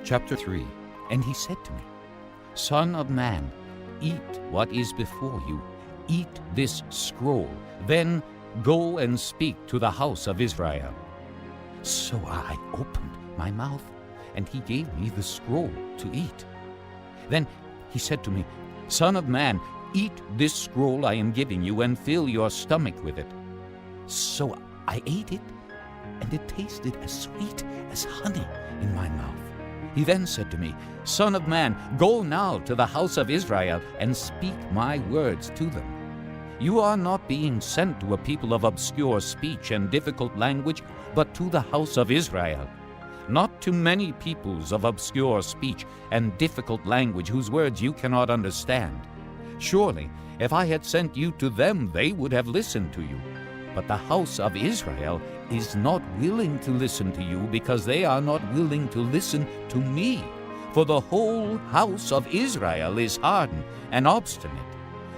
Chapter 3. And he said to me, Son of man, eat what is before you. Eat this scroll. Then go and speak to the house of Israel. So I opened my mouth, and he gave me the scroll to eat. Then he said to me, Son of man, eat this scroll I am giving you, and fill your stomach with it. So I ate it, and it tasted as sweet as honey in my mouth. He then said to me, Son of man, go now to the house of Israel, and speak my words to them. You are not being sent to a people of obscure speech and difficult language, but to the house of Israel. Not to many peoples of obscure speech and difficult language whose words you cannot understand. Surely, if I had sent you to them, they would have listened to you. But the house of Israel is not willing to listen to you, because they are not willing to listen to me. For the whole house of Israel is hardened and obstinate.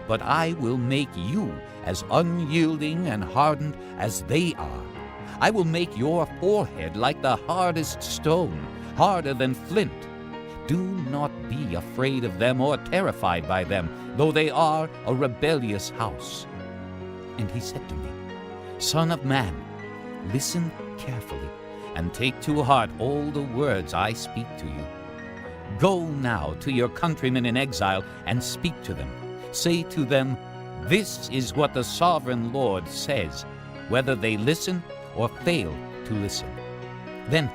But I will make you as unyielding and hardened as they are. I will make your forehead like the hardest stone, harder than flint. Do not be afraid of them or terrified by them, though they are a rebellious house. And he said to me, Son of man, listen carefully, and take to heart all the words I speak to you. Go now to your countrymen in exile, and speak to them. Say to them, This is what the sovereign Lord says, whether they listen or fail to listen. Then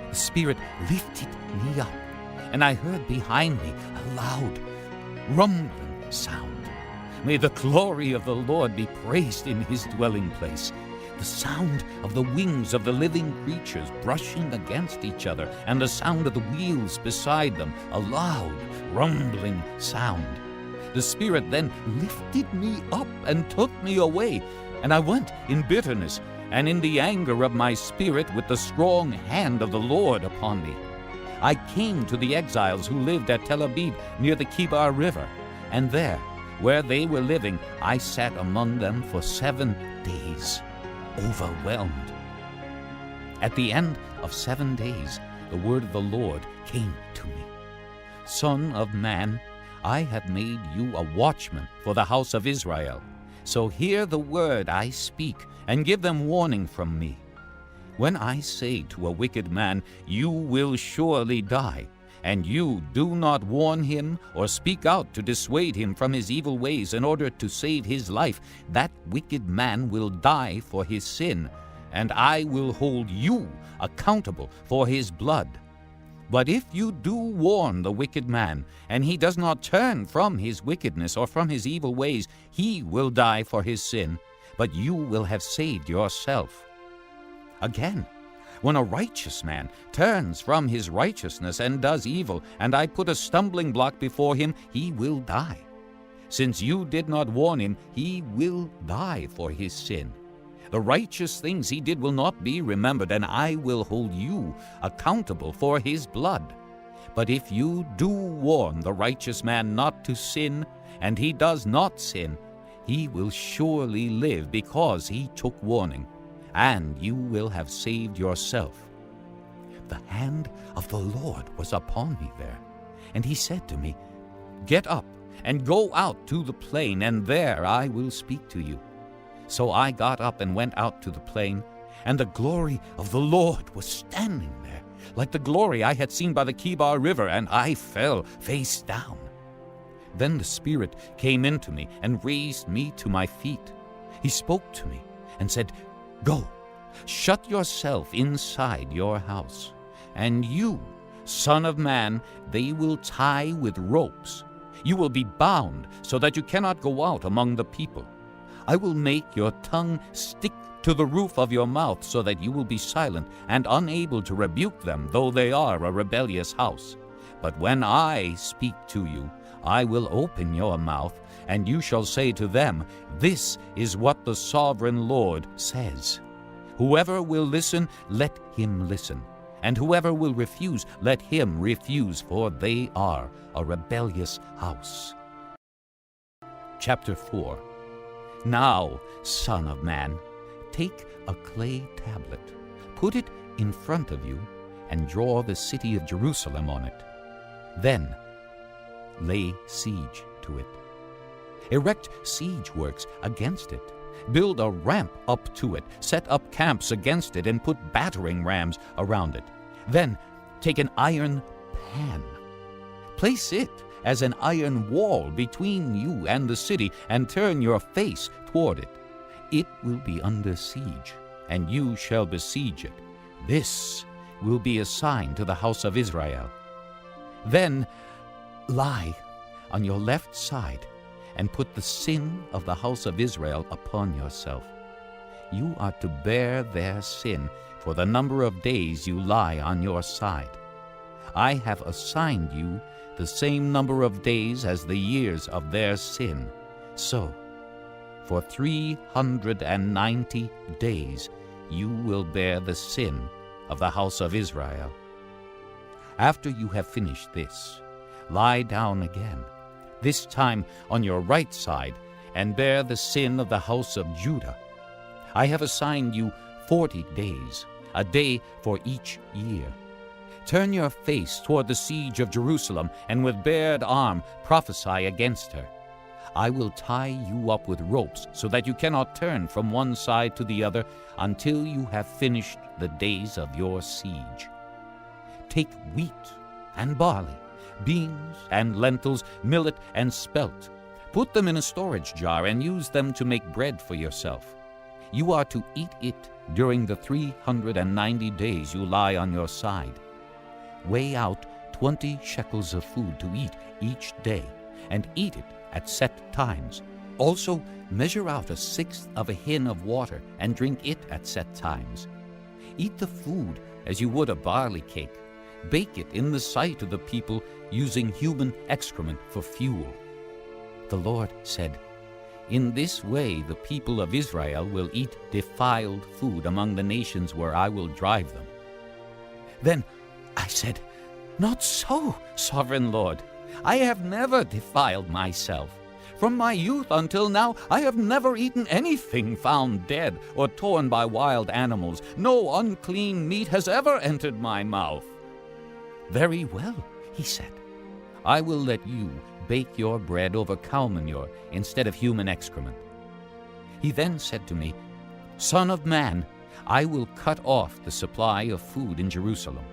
the Spirit lifted me up, and I heard behind me a loud, rumbling sound. May the glory of the Lord be praised in his dwelling place. The sound of the wings of the living creatures brushing against each other, and the sound of the wheels beside them, a loud, rumbling sound. The Spirit then lifted me up and took me away, and I went in bitterness and in the anger of my spirit with the strong hand of the Lord upon me. I came to the exiles who lived at Tel Aviv near the Kibar River, and there, where they were living, I sat among them for 7 days, overwhelmed. At the end of 7 days, the word of the Lord came to me. Son of man, I have made you a watchman for the house of Israel. So hear the word I speak, and give them warning from me. When I say to a wicked man, You will surely die, and you do not warn him or speak out to dissuade him from his evil ways in order to save his life, that wicked man will die for his sin, and I will hold you accountable for his blood. But if you do warn the wicked man, and he does not turn from his wickedness or from his evil ways, he will die for his sin, but you will have saved yourself. Again, when a righteous man turns from his righteousness and does evil, and I put a stumbling block before him, he will die. Since you did not warn him, he will die for his sin. The righteous things he did will not be remembered, and I will hold you accountable for his blood. But if you do warn the righteous man not to sin, and he does not sin, he will surely live because he took warning, and you will have saved yourself. The hand of the Lord was upon me there, and he said to me, Get up and go out to the plain, and there I will speak to you. So I got up and went out to the plain, and the glory of the Lord was standing there, like the glory I had seen by the Kibar River, and I fell face down. Then the Spirit came into me and raised me to my feet. He spoke to me and said, Go, shut yourself inside your house, and you, Son of man, they will tie with ropes. You will be bound so that you cannot go out among the people. I will make your tongue stick to the roof of your mouth so that you will be silent and unable to rebuke them, though they are a rebellious house. But when I speak to you, I will open your mouth, and you shall say to them, This is what the sovereign Lord says. Whoever will listen, let him listen. And whoever will refuse, let him refuse, for they are a rebellious house. Chapter 4. Now, Son of man, take a clay tablet, put it in front of you, and draw the city of Jerusalem on it. Then lay siege to it. Erect siege works against it. Build a ramp up to it. Set up camps against it, and put battering rams around it. Then take an iron pan. Place it as an iron wall between you and the city, and turn your face toward it. It will be under siege, and you shall besiege it. This will be a sign to the house of Israel. Then lie on your left side, and put the sin of the house of Israel upon yourself. You are to bear their sin for the number of days you lie on your side. I have assigned you the same number of days as the years of their sin. So, for 390 days you will bear the sin of the house of Israel. After you have finished this, lie down again, this time on your right side, and bear the sin of the house of Judah. I have assigned you 40 days, a day for each year. Turn your face toward the siege of Jerusalem, and with bared arm prophesy against her. I will tie you up with ropes, so that you cannot turn from one side to the other until you have finished the days of your siege. Take wheat and barley, beans and lentils, millet and spelt. Put them in a storage jar and use them to make bread for yourself. You are to eat it during the 390 days you lie on your side. Weigh out 20 shekels of food to eat each day, and eat it at set times. Also measure out 1/6 of a hin of water, and drink it at set times. Eat the food as you would a barley cake. Bake it in the sight of the people, using human excrement for fuel. The Lord said, In this way the people of Israel will eat defiled food among the nations where I will drive them. Then I said, Not so, sovereign Lord. I have never defiled myself. From my youth until now, I have never eaten anything found dead or torn by wild animals. No unclean meat has ever entered my mouth. Very well, he said. I will let you bake your bread over cow manure instead of human excrement. He then said to me, Son of man, I will cut off the supply of food in Jerusalem.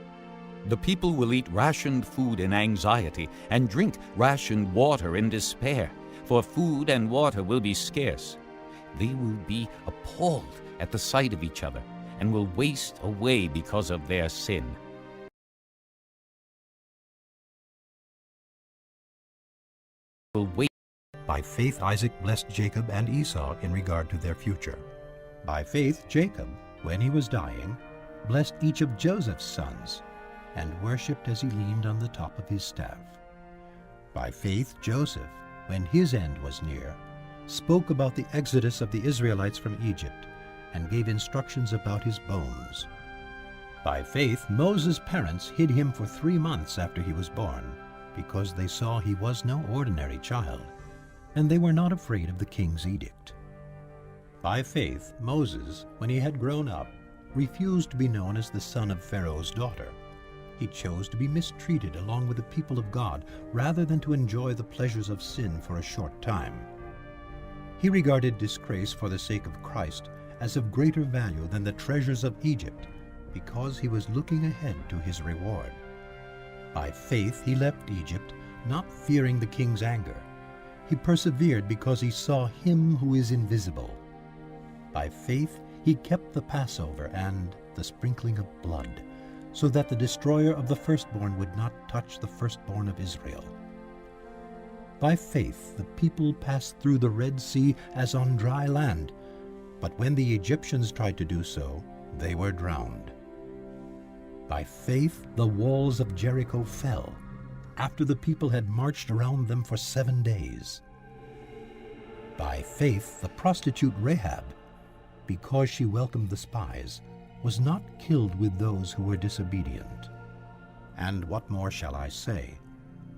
The people will eat rationed food in anxiety and drink rationed water in despair, for food and water will be scarce. They will be appalled at the sight of each other and will waste away because of their sin. By faith Isaac blessed Jacob and Esau in regard to their future. By faith Jacob, when he was dying, blessed each of Joseph's sons, and worshipped as he leaned on the top of his staff. By faith Joseph, when his end was near, spoke about the exodus of the Israelites from Egypt, and gave instructions about his bones. By faith Moses' parents hid him for 3 months after he was born, because they saw he was no ordinary child, and they were not afraid of the king's edict. By faith Moses, when he had grown up, refused to be known as the son of Pharaoh's daughter. He chose to be mistreated along with the people of God, rather than to enjoy the pleasures of sin for a short time. He regarded disgrace for the sake of Christ as of greater value than the treasures of Egypt, because he was looking ahead to his reward. By faith he left Egypt, not fearing the king's anger. He persevered because he saw him who is invisible. By faith he kept the Passover and the sprinkling of blood, so that the destroyer of the firstborn would not touch the firstborn of Israel. By faith the people passed through the Red Sea as on dry land, but when the Egyptians tried to do so, they were drowned. By faith the walls of Jericho fell, after the people had marched around them for 7 days. By faith the prostitute Rahab, because she welcomed the spies, was not killed with those who were disobedient. And what more shall I say?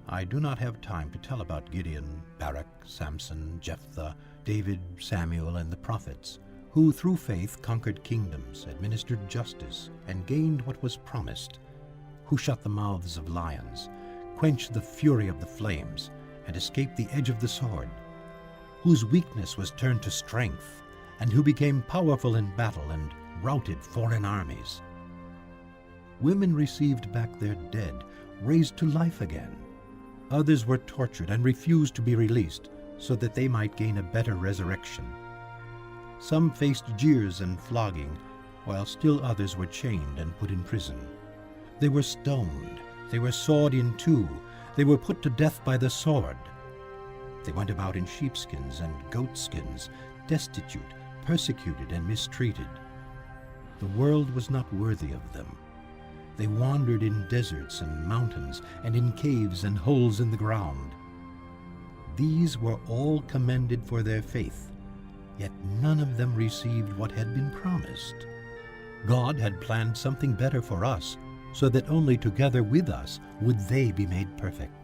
I do not have time to tell about Gideon, Barak, Samson, Jephthah, David, Samuel, and the prophets, who through faith conquered kingdoms, administered justice, and gained what was promised, who shut the mouths of lions, quenched the fury of the flames, and escaped the edge of the sword, whose weakness was turned to strength, and who became powerful in battle and routed foreign armies. Women received back their dead, raised to life again. Others were tortured and refused to be released so that they might gain a better resurrection. Some faced jeers and flogging, while still others were chained and put in prison. They were stoned, they were sawed in two, they were put to death by the sword. They went about in sheepskins and goatskins, destitute, persecuted, and mistreated. The world was not worthy of them. They wandered in deserts and mountains, and in caves and holes in the ground. These were all commended for their faith, yet none of them received what had been promised. God had planned something better for us, so that only together with us would they be made perfect.